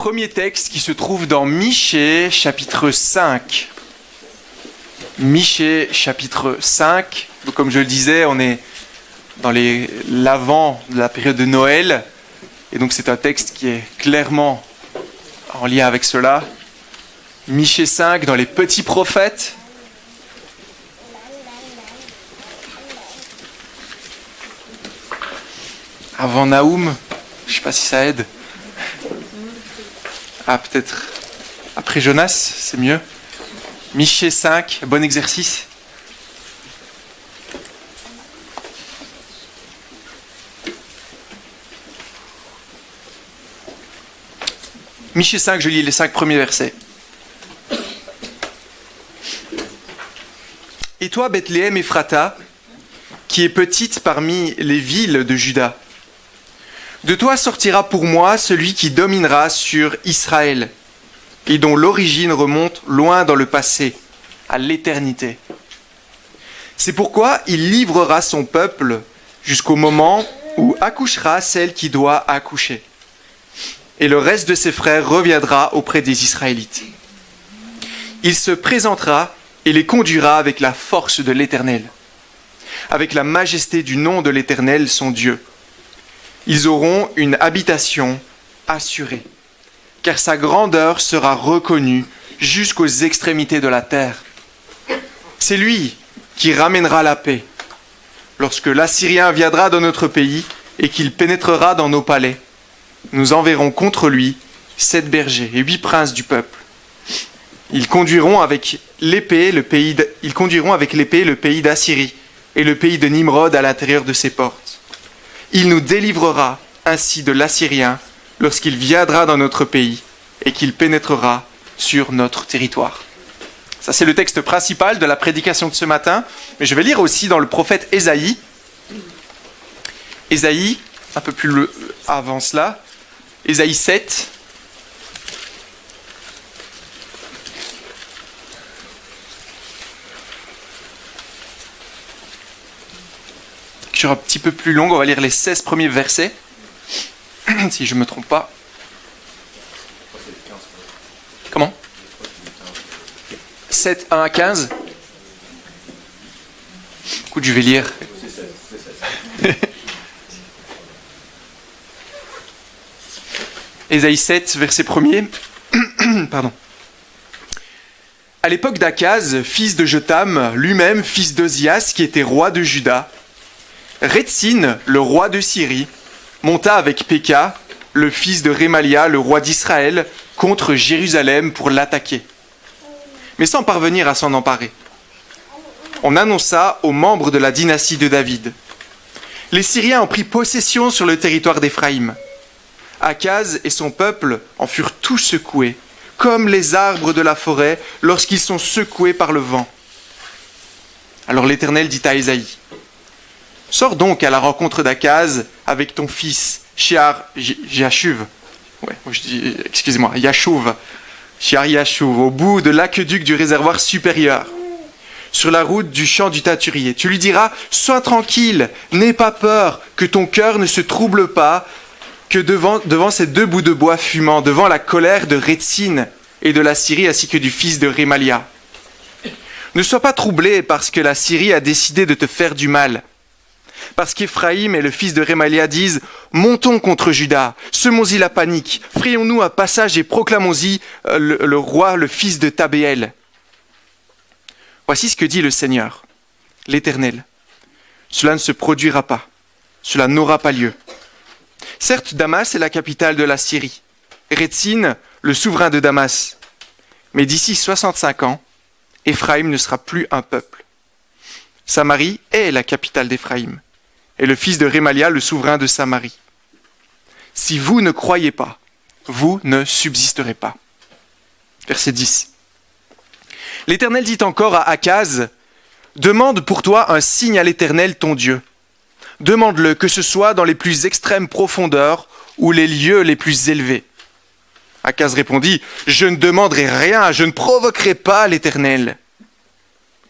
Premier texte qui se trouve dans Michée, chapitre 5. Michée, chapitre 5. Donc, comme je le disais, on est dans l'avant de la période de Noël. Et donc, c'est un texte qui est clairement en lien avec cela. Michée 5, dans les petits prophètes. Avant Naoum, je ne sais pas si ça aide. Ah, peut-être après Jonas, c'est mieux. Michée 5, bon exercice. Michée 5, je lis les 5 premiers versets. Et toi, Bethléem Ephrata, qui est petite parmi les villes de Juda, de toi sortira pour moi celui qui dominera sur Israël, et dont l'origine remonte loin dans le passé, à l'éternité. C'est pourquoi il livrera son peuple jusqu'au moment où accouchera celle qui doit accoucher. Et le reste de ses frères reviendra auprès des Israélites. Il se présentera et les conduira avec la force de l'Éternel, avec la majesté du nom de l'Éternel, son Dieu. Ils auront une habitation assurée, car sa grandeur sera reconnue jusqu'aux extrémités de la terre. C'est lui qui ramènera la paix. Lorsque l'Assyrien viendra dans notre pays et qu'il pénétrera dans nos palais, nous enverrons contre lui 7 bergers et 8 princes du peuple. Ils conduiront avec l'épée le pays d'Assyrie et le pays de Nimrod à l'intérieur de ses portes. Il nous délivrera ainsi de l'Assyrien lorsqu'il viendra dans notre pays et qu'il pénétrera sur notre territoire. Ça, c'est le texte principal de la prédication de ce matin. Mais je vais lire aussi dans le prophète Ésaïe. Ésaïe, un peu plus avant cela. Ésaïe 7. Un petit peu plus longue, on va lire les 16 premiers versets, si je ne me trompe pas. Comment ? 7, 1 à 15. Écoute, je vais lire. Ésaïe 7, verset 1er. Pardon. À l'époque d'Akaz, fils de Jotham, lui-même fils d'Ozias, qui était roi de Juda, Rétzin, le roi de Syrie, monta avec Péka, le fils de Rémalia, le roi d'Israël, contre Jérusalem pour l'attaquer, mais sans parvenir à s'en emparer. On annonça aux membres de la dynastie de David. Les Syriens ont pris possession sur le territoire d'Éphraïm. Akaz et son peuple en furent tous secoués, comme les arbres de la forêt lorsqu'ils sont secoués par le vent. Alors l'Éternel dit à Ésaïe, « Sors donc à la rencontre d'Akaz avec ton fils, Yashuv, au bout de l'aqueduc du réservoir supérieur, sur la route du champ du teinturier. Tu lui diras, sois tranquille, n'aie pas peur, que ton cœur ne se trouble pas, que devant ces 2 bouts de bois fumants, devant la colère de Rétzin et de la Syrie ainsi que du fils de Rémalia. Ne sois pas troublé parce que la Syrie a décidé de te faire du mal. Parce qu'Éphraïm et le fils de Rémalia disent « Montons contre Juda, semons-y la panique, frayons-nous un passage et proclamons-y le roi, le fils de Tabéel. » Voici ce que dit le Seigneur, l'Éternel. Cela ne se produira pas, cela n'aura pas lieu. Certes, Damas est la capitale de la Syrie, Rétzin, le souverain de Damas. Mais d'ici 65 ans, Éphraïm ne sera plus un peuple. Samarie est la capitale d'Éphraïm, et le fils de Rémalia, le souverain de Samarie. Si vous ne croyez pas, vous ne subsisterez pas. Verset 10. L'Éternel dit encore à Akaz, « Demande pour toi un signe à l'Éternel ton Dieu. Demande-le, que ce soit dans les plus extrêmes profondeurs ou les lieux les plus élevés. » Akaz répondit, « Je ne demanderai rien, je ne provoquerai pas l'Éternel. »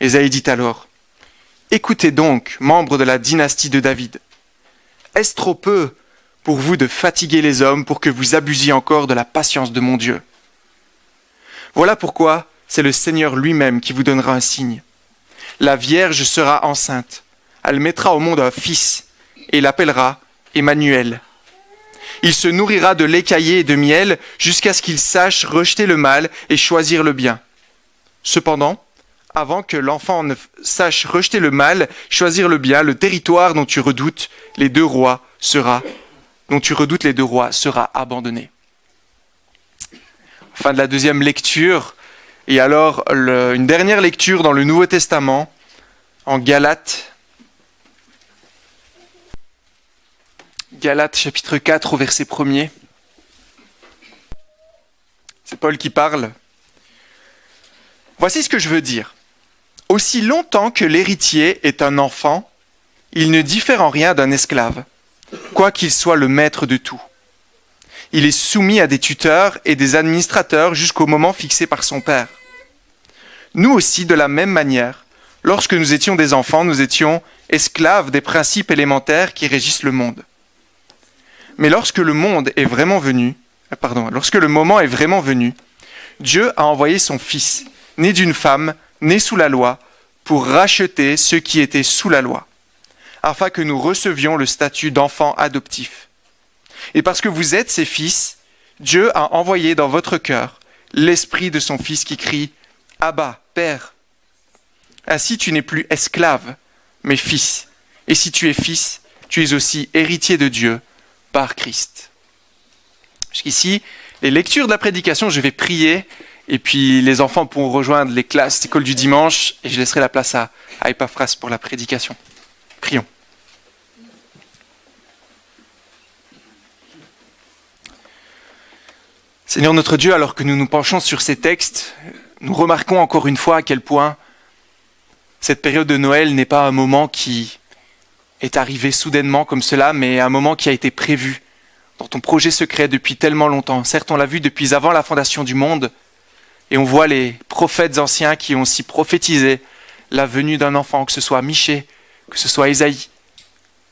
Ésaïe dit alors, « Écoutez donc, membres de la dynastie de David. Est-ce trop peu pour vous de fatiguer les hommes pour que vous abusiez encore de la patience de mon Dieu. Voilà pourquoi c'est le Seigneur lui-même qui vous donnera un signe. La Vierge sera enceinte. Elle mettra au monde un fils et l'appellera Emmanuel. Il se nourrira de lait caillé et de miel jusqu'à ce qu'il sache rejeter le mal et choisir le bien. Cependant, avant que l'enfant ne sache rejeter le mal, choisir le bien, le territoire dont tu redoutes les deux rois sera abandonné. Fin de la deuxième lecture. Et alors, une dernière lecture dans le Nouveau Testament, en Galates. Galates chapitre 4 au verset 1er. C'est Paul qui parle. Voici ce que je veux dire. Aussi longtemps que l'héritier est un enfant, il ne diffère en rien d'un esclave, quoiqu'il soit le maître de tout. Il est soumis à des tuteurs et des administrateurs jusqu'au moment fixé par son père. Nous aussi, de la même manière, lorsque nous étions des enfants, nous étions esclaves des principes élémentaires qui régissent le monde. Mais lorsque le moment est vraiment venu, Dieu a envoyé son Fils, né d'une femme, né sous la loi, pour racheter ceux qui étaient sous la loi, afin que nous recevions le statut d'enfants adoptifs. Et parce que vous êtes ses fils, Dieu a envoyé dans votre cœur l'esprit de son Fils qui crie « Abba, Père ». Ainsi tu n'es plus esclave, mais fils. Et si tu es fils, tu es aussi héritier de Dieu par Christ. Jusqu'ici, les lectures de la prédication, je vais prier, et puis les enfants pourront rejoindre les classes d'école du dimanche, et je laisserai la place à Epaphras pour la prédication. Prions. Seigneur notre Dieu, alors que nous nous penchons sur ces textes, nous remarquons encore une fois à quel point cette période de Noël n'est pas un moment qui est arrivé soudainement comme cela, mais un moment qui a été prévu dans ton projet secret depuis tellement longtemps. Certes, on l'a vu depuis avant la fondation du monde, et on voit les prophètes anciens qui ont aussi prophétisé la venue d'un enfant, que ce soit Michée, que ce soit Ésaïe.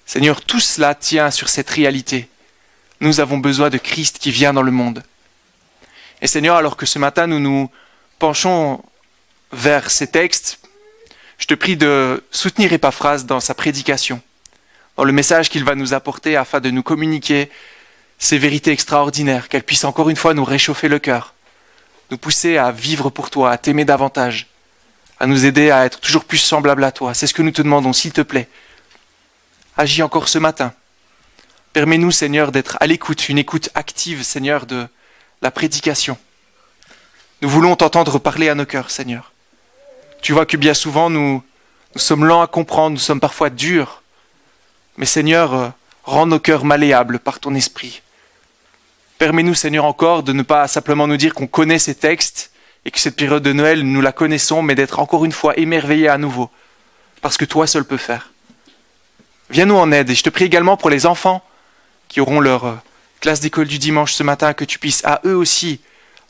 Seigneur, tout cela tient sur cette réalité. Nous avons besoin de Christ qui vient dans le monde. Et Seigneur, alors que ce matin nous nous penchons vers ces textes, je te prie de soutenir Epaphras dans sa prédication, dans le message qu'il va nous apporter afin de nous communiquer ces vérités extraordinaires, qu'elles puissent encore une fois nous réchauffer le cœur, nous pousser à vivre pour toi, à t'aimer davantage, à nous aider à être toujours plus semblables à toi. C'est ce que nous te demandons, s'il te plaît. Agis encore ce matin. Permets-nous, Seigneur, d'être à l'écoute, une écoute active, Seigneur, de la prédication. Nous voulons t'entendre parler à nos cœurs, Seigneur. Tu vois que bien souvent, nous sommes lents à comprendre, nous sommes parfois durs. Mais Seigneur, rends nos cœurs malléables par ton esprit. Permets-nous, Seigneur, encore de ne pas simplement nous dire qu'on connaît ces textes et que cette période de Noël, nous la connaissons, mais d'être encore une fois émerveillés à nouveau. Parce que toi seul peux faire. Viens-nous en aide. Et je te prie également pour les enfants qui auront leur classe d'école du dimanche ce matin, que tu puisses à eux aussi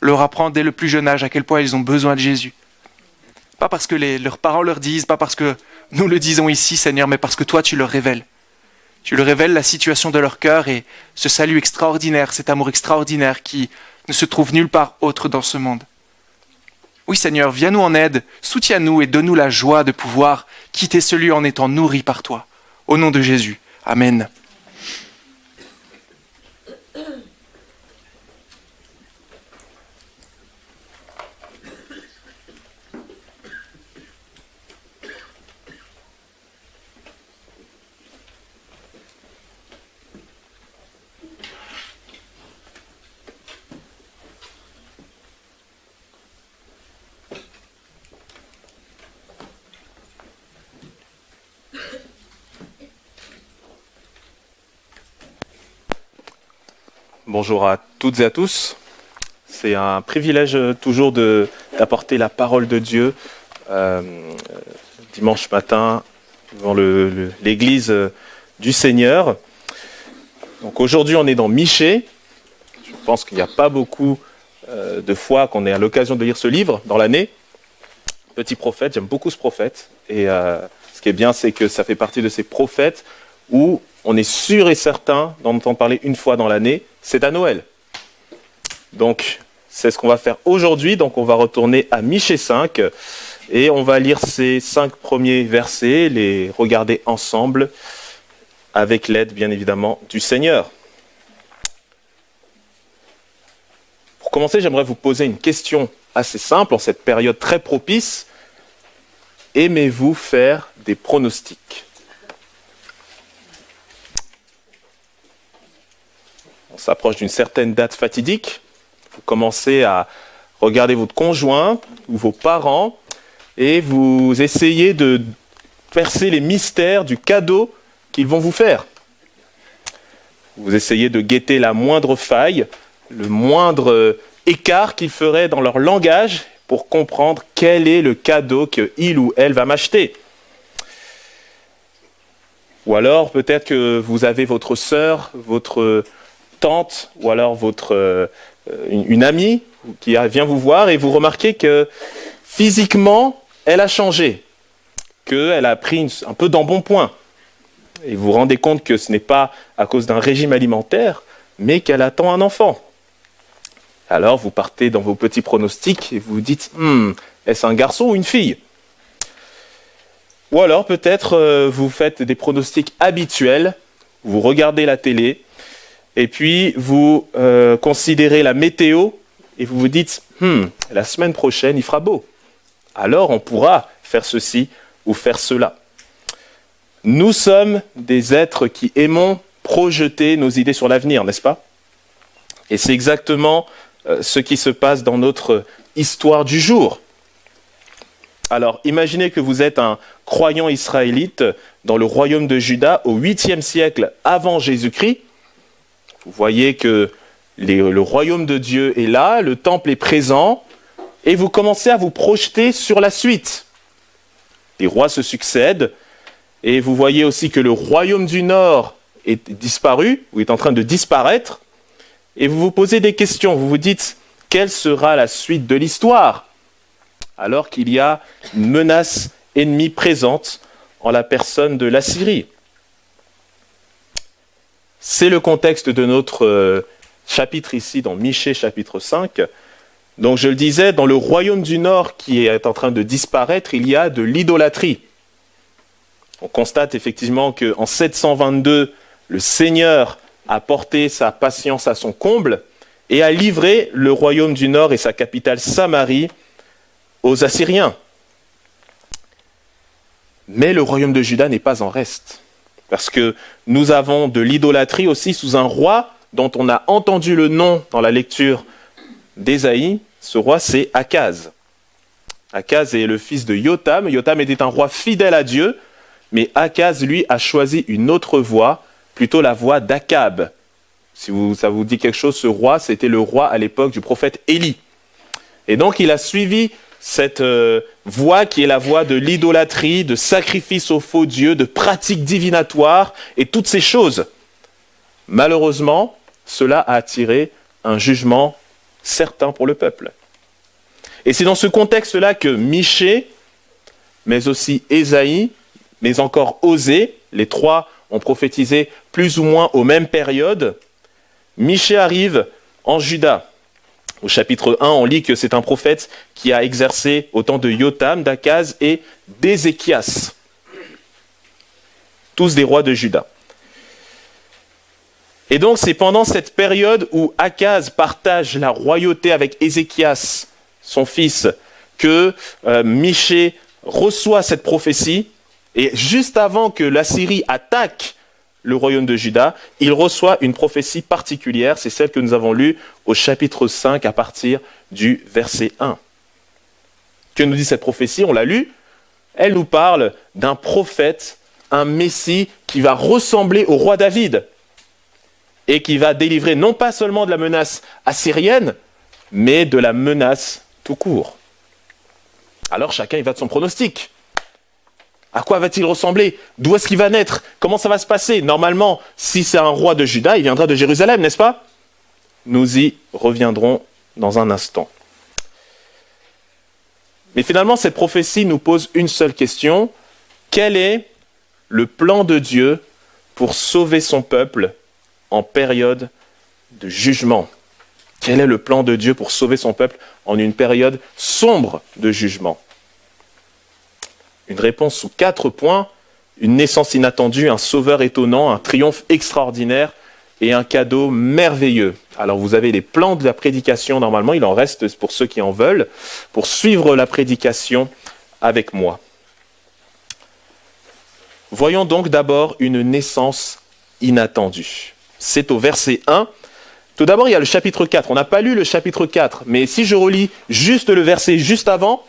leur apprendre dès le plus jeune âge à quel point ils ont besoin de Jésus. Pas parce que leurs parents leur disent, pas parce que nous le disons ici, Seigneur, mais parce que toi tu leur révèles. Tu leur révèles la situation de leur cœur et ce salut extraordinaire, cet amour extraordinaire qui ne se trouve nulle part autre dans ce monde. Oui Seigneur, viens-nous en aide, soutiens-nous et donne-nous la joie de pouvoir quitter ce lieu en étant nourris par toi. Au nom de Jésus. Amen. Bonjour à toutes et à tous. C'est un privilège toujours d'apporter la parole de Dieu dimanche matin devant l'église du Seigneur. Donc aujourd'hui on est dans Michée. Je pense qu'il n'y a pas beaucoup de fois qu'on ait à l'occasion de lire ce livre dans l'année. Petit prophète, j'aime beaucoup ce prophète. Et ce qui est bien, c'est que ça fait partie de ces prophètes où on est sûr et certain d'en entendre parler une fois dans l'année, c'est à Noël. Donc, c'est ce qu'on va faire aujourd'hui. Donc, on va retourner à Michée 5 et on va lire ces 5 premiers versets, les regarder ensemble avec l'aide, bien évidemment, du Seigneur. Pour commencer, j'aimerais vous poser une question assez simple en cette période très propice. Aimez-vous faire des pronostics ? On s'approche d'une certaine date fatidique. Vous commencez à regarder votre conjoint ou vos parents et vous essayez de percer les mystères du cadeau qu'ils vont vous faire. Vous essayez de guetter la moindre faille, le moindre écart qu'ils feraient dans leur langage pour comprendre quel est le cadeau qu'il ou elle va m'acheter. Ou alors peut-être que vous avez votre sœur, votre tante ou alors une amie qui vient vous voir et vous remarquez que physiquement, elle a changé, qu'elle a pris un peu d'embonpoint. Et vous vous rendez compte que ce n'est pas à cause d'un régime alimentaire, mais qu'elle attend un enfant. Alors vous partez dans vos petits pronostics et vous vous dites « est-ce un garçon ou une fille ?» Ou alors peut-être vous faites des pronostics habituels, vous regardez la télé, et puis vous considérez la météo et vous vous dites « la semaine prochaine, il fera beau. Alors on pourra faire ceci ou faire cela. » Nous sommes des êtres qui aimons projeter nos idées sur l'avenir, n'est-ce pas ? Et c'est exactement ce qui se passe dans notre histoire du jour. Alors, imaginez que vous êtes un croyant israélite dans le royaume de Juda au 8e siècle avant Jésus-Christ. Vous voyez que le royaume de Dieu est là, le temple est présent, et vous commencez à vous projeter sur la suite. Les rois se succèdent, et vous voyez aussi que le royaume du Nord est disparu, ou est en train de disparaître, et vous vous posez des questions, vous vous dites, quelle sera la suite de l'histoire ? Alors qu'il y a une menace ennemie présente en la personne de l'Assyrie. C'est le contexte de notre chapitre ici, dans Michée chapitre 5. Donc je le disais, dans le royaume du Nord qui est en train de disparaître, il y a de l'idolâtrie. On constate effectivement qu'en 722, le Seigneur a porté sa patience à son comble et a livré le royaume du Nord et sa capitale Samarie aux Assyriens. Mais le royaume de Juda n'est pas en reste, parce que nous avons de l'idolâtrie aussi sous un roi dont on a entendu le nom dans la lecture d'Ésaïe. Ce roi, c'est Akaz. Akaz est le fils de Yotam. Yotam était un roi fidèle à Dieu, mais Akaz, lui, a choisi une autre voie, plutôt la voie d'Akab. Si ça vous dit quelque chose, ce roi, c'était le roi à l'époque du prophète Élie. Et donc, il a suivi cette voie qui est la voie de l'idolâtrie, de sacrifice aux faux dieux, de pratiques divinatoires et toutes ces choses. Malheureusement, cela a attiré un jugement certain pour le peuple. Et c'est dans ce contexte-là que Michée, mais aussi Ésaïe, mais encore Osée, les trois ont prophétisé plus ou moins aux mêmes périodes. Michée arrive en Juda. Au chapitre 1, on lit que c'est un prophète qui a exercé au temps de Yotam, d'Akaz et d'Ézéchias. Tous des rois de Juda. Et donc c'est pendant cette période où Akaz partage la royauté avec Ézéchias, son fils, que Michée reçoit cette prophétie. Et juste avant que l'Assyrie attaque le royaume de Juda, il reçoit une prophétie particulière, c'est celle que nous avons lue au chapitre 5 à partir du verset 1. Que nous dit cette prophétie ? On l'a lue. Elle nous parle d'un prophète, un Messie qui va ressembler au roi David et qui va délivrer non pas seulement de la menace assyrienne, mais de la menace tout court. Alors chacun y va de son pronostic. À quoi va-t-il ressembler ? D'où est-ce qu'il va naître ? Comment ça va se passer ? Normalement, si c'est un roi de Juda, il viendra de Jérusalem, n'est-ce pas ? Nous y reviendrons dans un instant. Mais finalement, cette prophétie nous pose une seule question. Quel est le plan de Dieu pour sauver son peuple en période de jugement. Quel est le plan de Dieu pour sauver son peuple en une période sombre de jugement? Une réponse sous 4 points, une naissance inattendue, un sauveur étonnant, un triomphe extraordinaire et un cadeau merveilleux. Alors vous avez les plans de la prédication normalement, il en reste pour ceux qui en veulent, pour suivre la prédication avec moi. Voyons donc d'abord une naissance inattendue. C'est au verset 1. Tout d'abord, il y a le chapitre 4. On n'a pas lu le chapitre 4, mais si je relis juste le verset juste avant,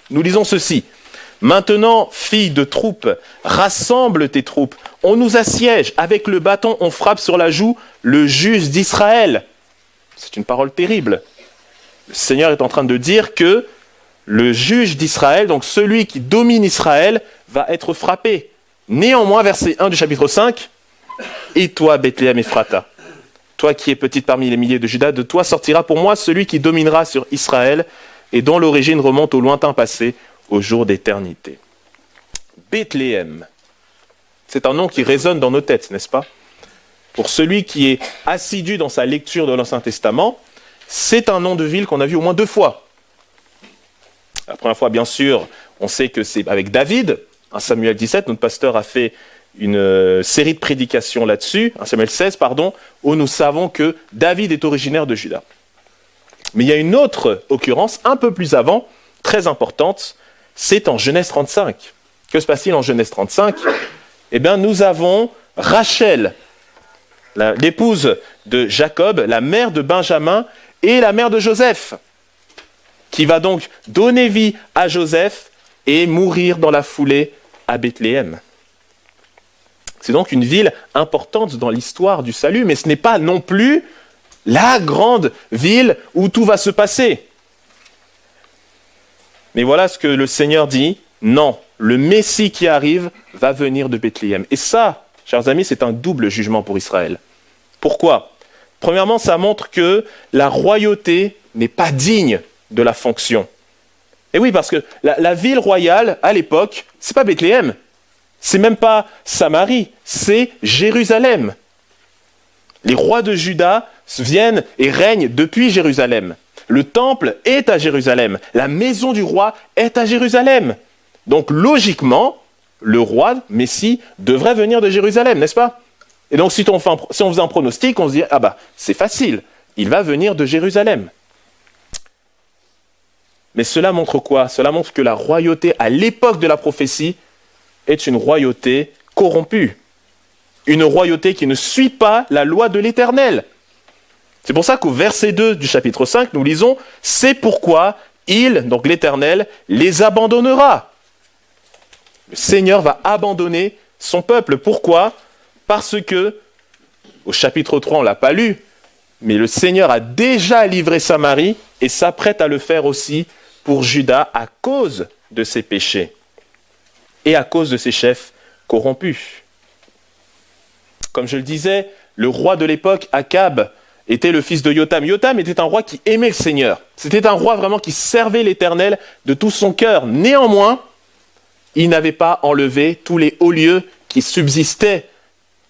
nous lisons ceci. « Maintenant, fille de troupe, rassemble tes troupes. On nous assiège. Avec le bâton, on frappe sur la joue le juge d'Israël. » C'est une parole terrible. Le Seigneur est en train de dire que le juge d'Israël, donc celui qui domine Israël, va être frappé. Néanmoins, verset 1 du chapitre 5, « Et toi, Bethléem Ephrata, toi qui es petite parmi les milliers de Juda, de toi sortira pour moi celui qui dominera sur Israël et dont l'origine remonte au lointain passé, au jour d'éternité. » Bethléem, c'est un nom qui résonne dans nos têtes, n'est-ce pas? Pour celui qui est assidu dans sa lecture de l'Ancien Testament, c'est un nom de ville qu'on a vu au moins 2 fois. La première fois, bien sûr, on sait que c'est avec David, 1 Samuel 17, notre pasteur a fait une série de prédications là-dessus, 1 Samuel 16, pardon, où nous savons que David est originaire de Juda. Mais il y a une autre occurrence, un peu plus avant, très importante, c'est en Genèse 35. Que se passe-t-il en Genèse 35? Eh bien, nous avons Rachel, l'épouse de Jacob, la mère de Benjamin et la mère de Joseph, qui va donc donner vie à Joseph et mourir dans la foulée à Bethléem. C'est donc une ville importante dans l'histoire du salut, mais ce n'est pas non plus la grande ville où tout va se passer. Mais voilà ce que le Seigneur dit, non, le Messie qui arrive va venir de Bethléem. Et ça, chers amis, c'est un double jugement pour Israël. Pourquoi? Premièrement, ça montre que la royauté n'est pas digne de la fonction. Et oui, parce que la ville royale, à l'époque, c'est pas Bethléem, c'est même pas Samarie, c'est Jérusalem. Les rois de Juda viennent et règnent depuis Jérusalem. Le temple est à Jérusalem. La maison du roi est à Jérusalem. Donc logiquement, le roi, Messie, devrait venir de Jérusalem, n'est-ce pas? Et donc si on faisait un pronostic, on se dit, ah bah, c'est facile, il va venir de Jérusalem. Mais cela montre quoi? Cela montre que la royauté à l'époque de la prophétie est une royauté corrompue. Une royauté qui ne suit pas la loi de l'Éternel. C'est pour ça qu'au verset 2 du chapitre 5, nous lisons « C'est pourquoi il, donc l'Éternel, les abandonnera. » Le Seigneur va abandonner son peuple. Pourquoi? Parce que, au chapitre 3, on ne l'a pas lu, mais le Seigneur a déjà livré Samarie et s'apprête à le faire aussi pour Juda à cause de ses péchés et à cause de ses chefs corrompus. Comme je le disais, le roi de l'époque, Akab, était le fils de Jotham. Jotham était un roi qui aimait le Seigneur. C'était un roi vraiment qui servait l'Éternel de tout son cœur. Néanmoins, il n'avait pas enlevé tous les hauts lieux qui subsistaient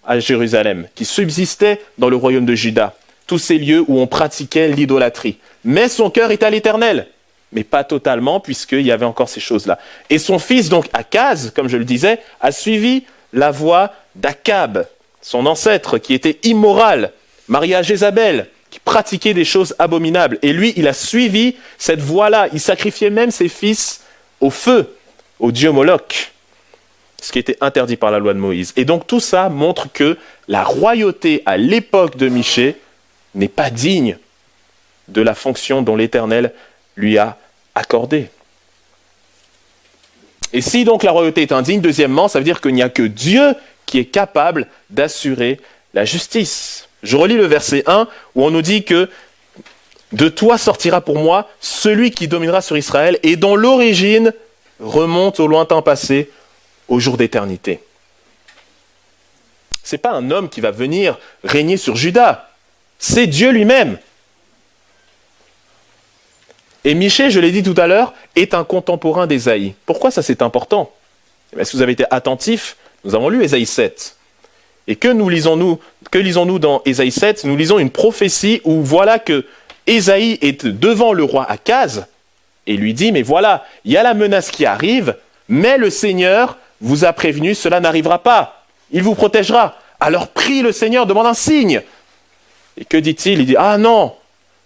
à Jérusalem, qui subsistaient dans le royaume de Juda. Tous ces lieux où on pratiquait l'idolâtrie. Mais son cœur était à l'Éternel. Mais pas totalement, puisqu'il y avait encore ces choses-là. Et son fils, donc Akaz, comme je le disais, a suivi la voie d'Akab, son ancêtre qui était immoral, marié à Jézabel, qui pratiquait des choses abominables. Et lui, il a suivi cette voie-là. Il sacrifiait même ses fils au feu, au dieu Moloch, ce qui était interdit par la loi de Moïse. Et donc tout ça montre que la royauté à l'époque de Michée n'est pas digne de la fonction dont l'Éternel lui a accordé. Et si donc la royauté est indigne, deuxièmement, ça veut dire qu'il n'y a que Dieu qui est capable d'assurer la justice. Je relis le verset 1 où on nous dit que « De toi sortira pour moi celui qui dominera sur Israël et dont l'origine remonte au lointain passé, au jour d'éternité. » Ce n'est pas un homme qui va venir régner sur Juda, c'est Dieu lui-même. Et Michée, je l'ai dit tout à l'heure, est un contemporain d'Ésaïe. Pourquoi ça c'est important? Si vous avez été attentifs, nous avons lu Ésaïe 7. Et que lisons-nous dans Ésaïe 7? Nous lisons une prophétie où voilà que Ésaïe est devant le roi Akaz et lui dit, mais voilà, il y a la menace qui arrive, mais le Seigneur vous a prévenu, cela n'arrivera pas. Il vous protégera. Alors prie le Seigneur, demande un signe. Et que dit-il? Il dit, ah non,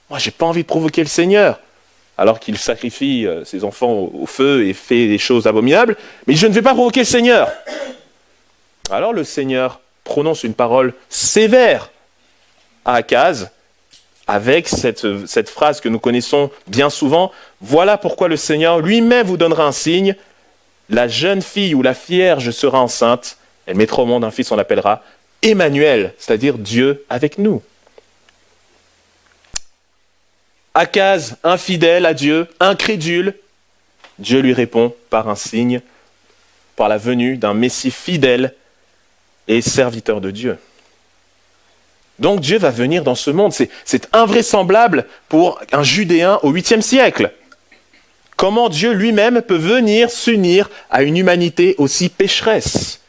moi j'ai pas envie de provoquer le Seigneur. Alors qu'il sacrifie ses enfants au feu et fait des choses abominables, mais je ne vais pas provoquer le Seigneur. Alors le Seigneur prononce une parole sévère à Akaz, avec cette phrase que nous connaissons bien souvent, « Voilà pourquoi le Seigneur lui-même vous donnera un signe, la jeune fille ou la vierge sera enceinte, elle mettra au monde un fils, on l'appellera Emmanuel, c'est-à-dire Dieu avec nous. » Akaz, infidèle à Dieu, incrédule, Dieu lui répond par un signe, par la venue d'un Messie fidèle et serviteur de Dieu. Donc Dieu va venir dans ce monde. C'est invraisemblable pour un Judéen au 8e siècle. Comment Dieu lui-même peut venir s'unir à une humanité aussi pécheresse?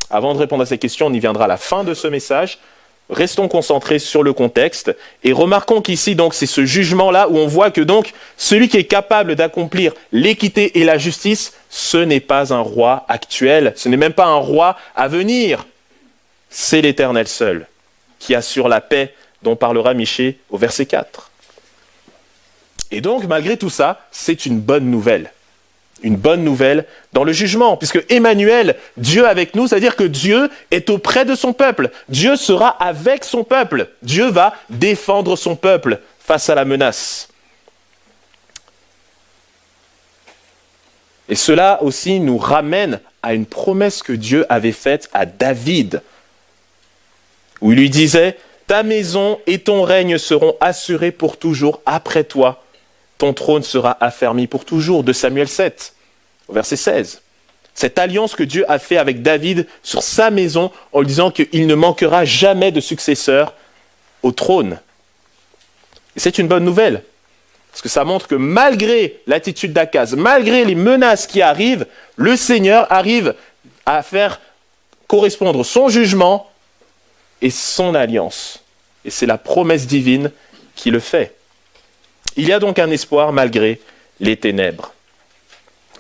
Avant de répondre à ces questions, on y viendra à la fin de ce message. Restons concentrés sur le contexte et remarquons qu'ici, donc, c'est ce jugement-là où on voit que donc celui qui est capable d'accomplir l'équité et la justice, ce n'est pas un roi actuel, ce n'est même pas un roi à venir. C'est l'Éternel seul qui assure la paix dont parlera Michée au verset 4. Et donc, malgré tout ça, c'est une bonne nouvelle. Une bonne nouvelle dans le jugement, puisque Emmanuel, Dieu avec nous, c'est-à-dire que Dieu est auprès de son peuple. Dieu sera avec son peuple. Dieu va défendre son peuple face à la menace. Et cela aussi nous ramène à une promesse que Dieu avait faite à David, où il lui disait « Ta maison et ton règne seront assurés pour toujours après toi. Ton trône sera affermi pour toujours » de Samuel 7, au verset 16. Cette alliance que Dieu a fait avec David sur sa maison en lui disant qu'il ne manquera jamais de successeur au trône. Et c'est une bonne nouvelle, parce que ça montre que malgré l'attitude d'Akaz, malgré les menaces qui arrivent, le Seigneur arrive à faire correspondre son jugement et son alliance. Et c'est la promesse divine qui le fait. Il y a donc un espoir malgré les ténèbres.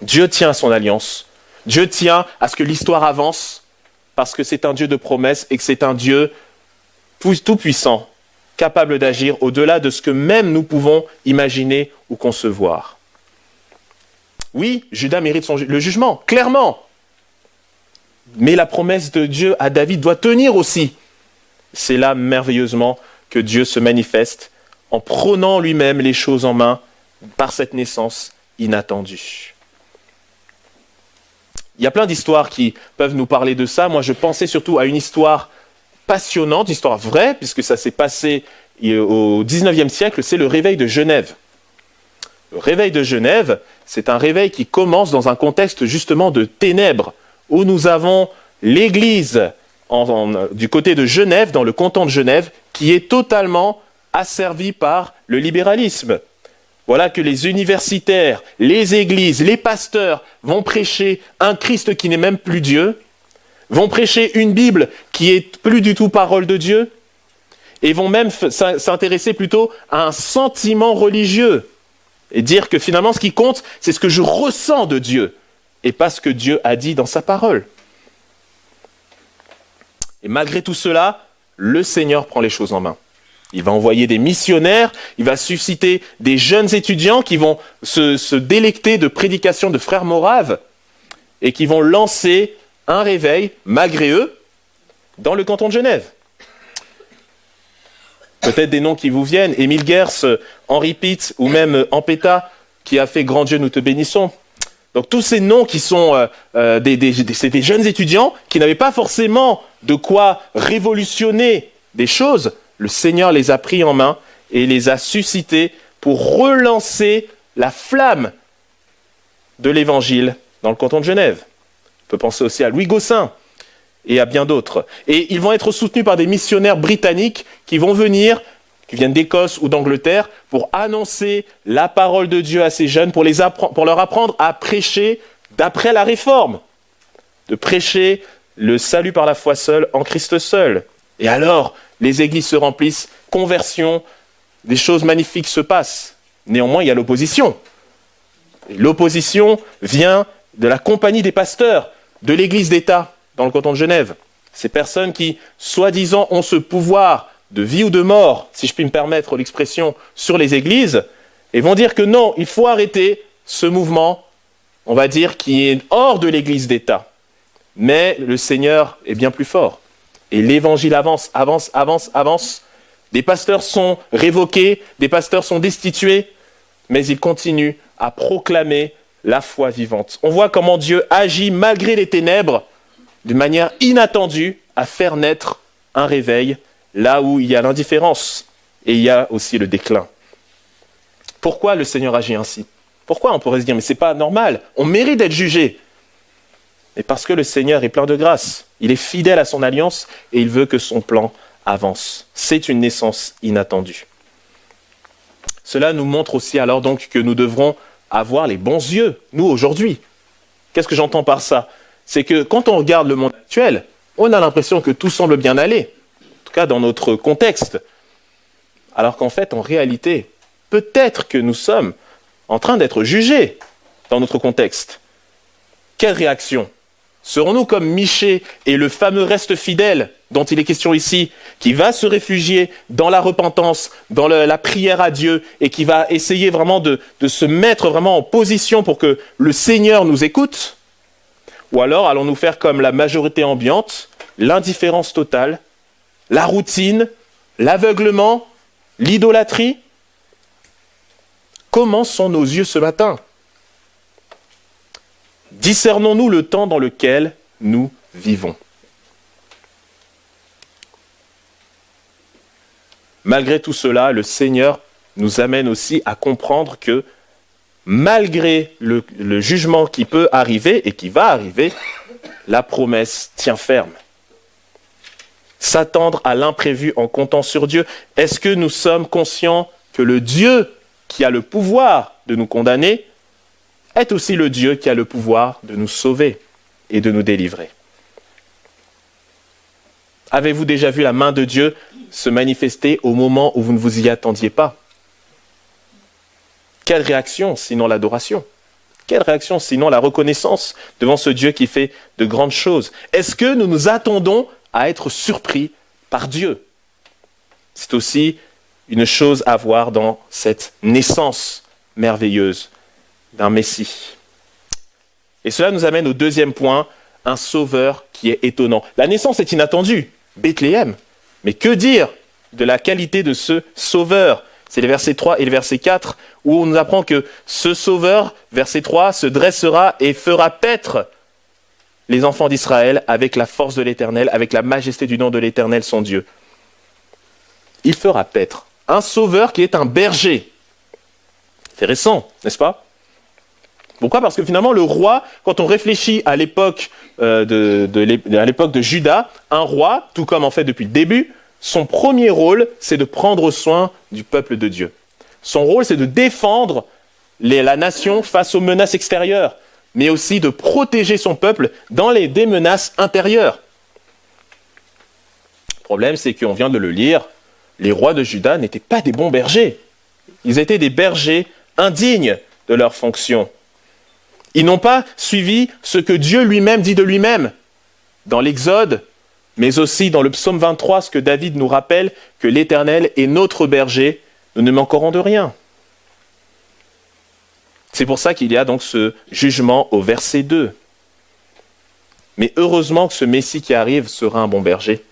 Dieu tient à son alliance. Dieu tient à ce que l'histoire avance parce que c'est un Dieu de promesses et que c'est un Dieu tout-puissant, capable d'agir au-delà de ce que même nous pouvons imaginer ou concevoir. Oui, Juda mérite le jugement, clairement. Mais la promesse de Dieu à David doit tenir aussi. C'est là merveilleusement que Dieu se manifeste en prenant lui-même les choses en main par cette naissance inattendue. Il y a plein d'histoires qui peuvent nous parler de ça. Moi, je pensais surtout à une histoire passionnante, une histoire vraie, puisque ça s'est passé au 19e siècle, c'est le réveil de Genève. Le réveil de Genève, c'est un réveil qui commence dans un contexte justement de ténèbres, où nous avons l'Église du côté de Genève, dans le canton de Genève, qui est totalement asservie par le libéralisme. Voilà que les universitaires, les églises, les pasteurs vont prêcher un Christ qui n'est même plus Dieu, vont prêcher une Bible qui est plus du tout parole de Dieu, et vont même s'intéresser plutôt à un sentiment religieux, et dire que finalement ce qui compte, c'est ce que je ressens de Dieu, et pas ce que Dieu a dit dans sa parole. Et malgré tout cela, le Seigneur prend les choses en main. Il va envoyer des missionnaires, il va susciter des jeunes étudiants qui vont se délecter de prédications de frères moraves et qui vont lancer un réveil, malgré eux, dans le canton de Genève. Peut-être des noms qui vous viennent, Émile Gers, Henri Pitt ou même Ampéta, qui a fait « Grand Dieu, nous te bénissons ». Donc tous ces noms qui sont c'est des jeunes étudiants qui n'avaient pas forcément de quoi révolutionner des choses. Le Seigneur les a pris en main et les a suscités pour relancer la flamme de l'Évangile dans le canton de Genève. On peut penser aussi à Louis Gossin et à bien d'autres. Et ils vont être soutenus par des missionnaires britanniques qui vont venir, qui viennent d'Écosse ou d'Angleterre, pour annoncer la parole de Dieu à ces jeunes, pour leur apprendre à prêcher d'après la Réforme, de prêcher le salut par la foi seul, en Christ seul. Et alors, les églises se remplissent, conversion, des choses magnifiques se passent. Néanmoins, il y a l'opposition. Et l'opposition vient de la compagnie des pasteurs de l'église d'État dans le canton de Genève. Ces personnes qui, soi-disant, ont ce pouvoir de vie ou de mort, si je puis me permettre l'expression, sur les églises, et vont dire que non, il faut arrêter ce mouvement, on va dire, qui est hors de l'église d'État. Mais le Seigneur est bien plus fort. Et l'évangile avance, avance, avance, avance. Des pasteurs sont révoqués, des pasteurs sont destitués, mais ils continuent à proclamer la foi vivante. On voit comment Dieu agit malgré les ténèbres, de manière inattendue, à faire naître un réveil, là où il y a l'indifférence, et il y a aussi le déclin. Pourquoi le Seigneur agit ainsi ? Pourquoi on pourrait se dire, mais c'est pas normal, on mérite d'être jugé. Mais parce que le Seigneur est plein de grâce, il est fidèle à son alliance, et il veut que son plan avance. C'est une naissance inattendue. Cela nous montre aussi alors donc que nous devrons avoir les bons yeux, nous aujourd'hui. Qu'est-ce que j'entends par ça ? C'est que quand on regarde le monde actuel, on a l'impression que tout semble bien aller, en tout cas dans notre contexte. Alors qu'en fait, en réalité, peut-être que nous sommes en train d'être jugés dans notre contexte. Quelle réaction ? Serons-nous comme Michée et le fameux reste fidèle dont il est question ici, qui va se réfugier dans la repentance, dans la prière à Dieu, et qui va essayer vraiment de se mettre vraiment en position pour que le Seigneur nous écoute ? Ou alors allons-nous faire comme la majorité ambiante, l'indifférence totale, la routine, l'aveuglement, l'idolâtrie ? Comment sont nos yeux ce matin ? Discernons-nous le temps dans lequel nous vivons ? Malgré tout cela, le Seigneur nous amène aussi à comprendre que malgré le jugement qui peut arriver et qui va arriver, la promesse tient ferme. S'attendre à l'imprévu en comptant sur Dieu. Est-ce que nous sommes conscients que le Dieu qui a le pouvoir de nous condamner est aussi le Dieu qui a le pouvoir de nous sauver et de nous délivrer ? Avez-vous déjà vu la main de Dieu se manifester au moment où vous ne vous y attendiez pas ? Quelle réaction sinon l'adoration ? Quelle réaction sinon la reconnaissance devant ce Dieu qui fait de grandes choses ? Est-ce que nous nous attendons à être surpris par Dieu ? C'est aussi une chose à voir dans cette naissance merveilleuse d'un Messie. Et cela nous amène au deuxième point, un sauveur qui est étonnant. La naissance est inattendue, Bethléem. Mais que dire de la qualité de ce sauveur ? C'est les versets 3 et le verset 4 où on nous apprend que ce sauveur, verset 3, se dressera et fera paître les enfants d'Israël avec la force de l'Éternel, avec la majesté du nom de l'Éternel, son Dieu. Il fera paître un sauveur qui est un berger. Intéressant, n'est-ce pas ? Pourquoi ? Parce que finalement, le roi, quand on réfléchit à l'époque de Juda, un roi, tout comme en fait depuis le début, son premier rôle, c'est de prendre soin du peuple de Dieu. Son rôle, c'est de défendre la nation face aux menaces extérieures, mais aussi de protéger son peuple dans des menaces intérieures. Le problème, c'est qu'on vient de le lire, les rois de Juda n'étaient pas des bons bergers. Ils étaient des bergers indignes de leur fonction. Ils n'ont pas suivi ce que Dieu lui-même dit de lui-même dans l'Exode, mais aussi dans le psaume 23, ce que David nous rappelle, que l'Éternel est notre berger, nous ne manquerons de rien. C'est pour ça qu'il y a donc ce jugement au verset 2. Mais heureusement que ce Messie qui arrive sera un bon berger.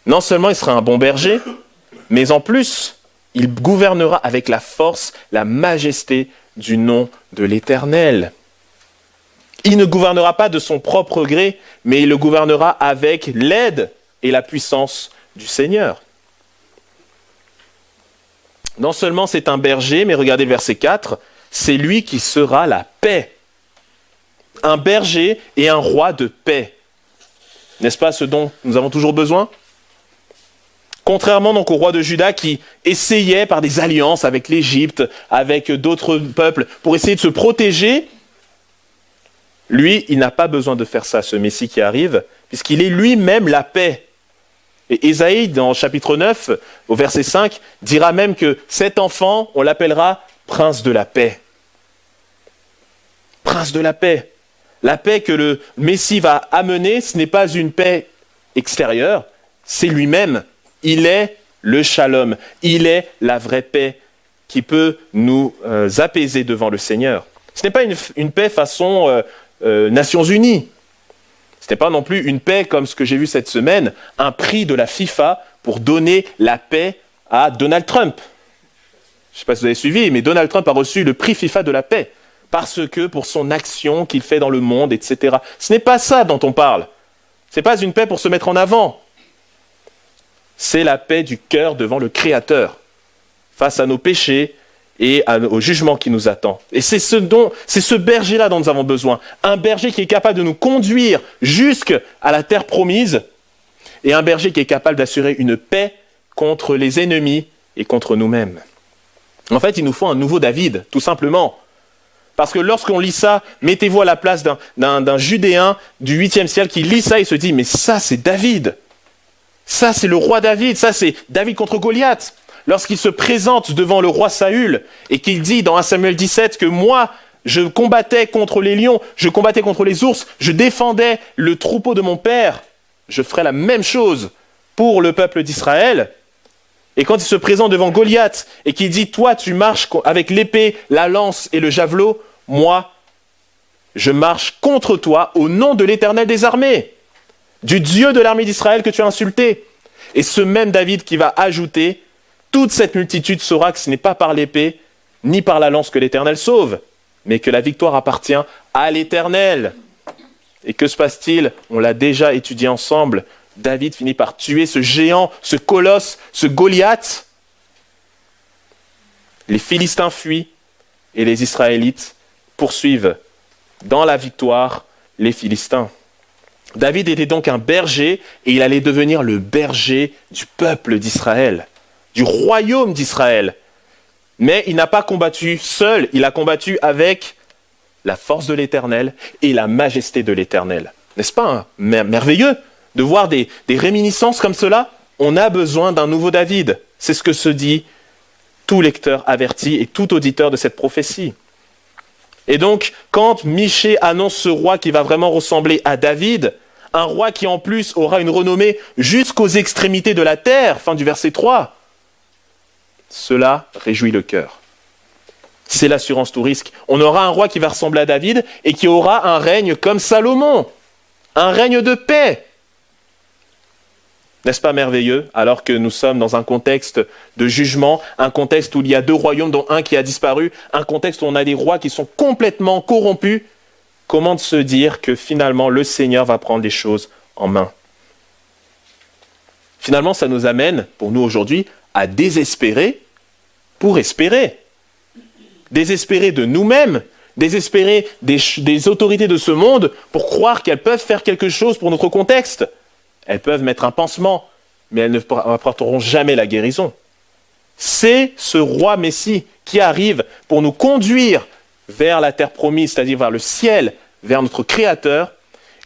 Non seulement il sera un bon berger, mais en plus, il gouvernera avec la force, la majesté du nom de l'Éternel. Il ne gouvernera pas de son propre gré, mais il le gouvernera avec l'aide et la puissance du Seigneur. Non seulement c'est un berger, mais regardez le verset 4, c'est lui qui sera la paix. Un berger et un roi de paix. N'est-ce pas ce dont nous avons toujours besoin ? Contrairement donc au roi de Juda qui essayait par des alliances avec l'Égypte, avec d'autres peuples, pour essayer de se protéger, lui, il n'a pas besoin de faire ça, ce Messie qui arrive, puisqu'il est lui-même la paix. Et Ésaïe, dans chapitre 9, au verset 5, dira même que cet enfant, on l'appellera prince de la paix. Prince de la paix. La paix que le Messie va amener, ce n'est pas une paix extérieure, c'est lui-même. Il est le shalom. Il est la vraie paix qui peut nous apaiser devant le Seigneur. Ce n'est pas une paix façon Nations Unies. Ce n'est pas non plus une paix comme ce que j'ai vu cette semaine, un prix de la FIFA pour donner la paix à Donald Trump. Je ne sais pas si vous avez suivi, mais Donald Trump a reçu le prix FIFA de la paix parce que pour son action qu'il fait dans le monde, etc. Ce n'est pas ça dont on parle. Ce n'est pas une paix pour se mettre en avant. C'est la paix du cœur devant le Créateur, face à nos péchés et au jugement qui nous attend. Et c'est ce berger-là dont nous avons besoin. Un berger qui est capable de nous conduire jusqu'à la terre promise et un berger qui est capable d'assurer une paix contre les ennemis et contre nous-mêmes. En fait, il nous faut un nouveau David, tout simplement. Parce que lorsqu'on lit ça, mettez-vous à la place d'un Judéen du 8e siècle qui lit ça et se dit « Mais ça, c'est David. Ça, c'est le roi David. Ça, c'est David contre Goliath. » Lorsqu'il se présente devant le roi Saül et qu'il dit dans 1 Samuel 17 que moi, je combattais contre les lions, je combattais contre les ours, je défendais le troupeau de mon père, je ferai la même chose pour le peuple d'Israël. Et quand il se présente devant Goliath et qu'il dit « Toi, tu marches avec l'épée, la lance et le javelot, moi, je marche contre toi au nom de l'Éternel des armées, du Dieu de l'armée d'Israël que tu as insulté. » Et ce même David qui va ajouter « Toute cette multitude saura que ce n'est pas par l'épée ni par la lance que l'Éternel sauve, mais que la victoire appartient à l'Éternel. » Et que se passe-t-il? On l'a déjà étudié ensemble. David finit par tuer ce géant, ce colosse, ce Goliath. Les Philistins fuient et les Israélites poursuivent dans la victoire les Philistins. David était donc un berger et il allait devenir le berger du peuple d'Israël, du royaume d'Israël. Mais il n'a pas combattu seul, il a combattu avec la force de l'Éternel et la majesté de l'Éternel. N'est-ce pas merveilleux de voir des réminiscences comme cela? On a besoin d'un nouveau David. C'est ce que se dit tout lecteur averti et tout auditeur de cette prophétie. Et donc, quand Michée annonce ce roi qui va vraiment ressembler à David, un roi qui en plus aura une renommée jusqu'aux extrémités de la terre, fin du verset 3, cela réjouit le cœur. C'est l'assurance tout risque. On aura un roi qui va ressembler à David et qui aura un règne comme Salomon, un règne de paix. N'est-ce pas merveilleux, alors que nous sommes dans un contexte de jugement, un contexte où il y a 2 royaumes dont un qui a disparu, un contexte où on a des rois qui sont complètement corrompus? Comment se dire que finalement le Seigneur va prendre les choses en main? Finalement, ça nous amène, pour nous aujourd'hui, à désespérer pour espérer. Désespérer de nous-mêmes, désespérer des autorités de ce monde pour croire qu'elles peuvent faire quelque chose pour notre contexte. Elles peuvent mettre un pansement, mais elles ne apporteront jamais la guérison. C'est ce roi Messie qui arrive pour nous conduire vers la terre promise, c'est-à-dire vers le ciel, vers notre Créateur.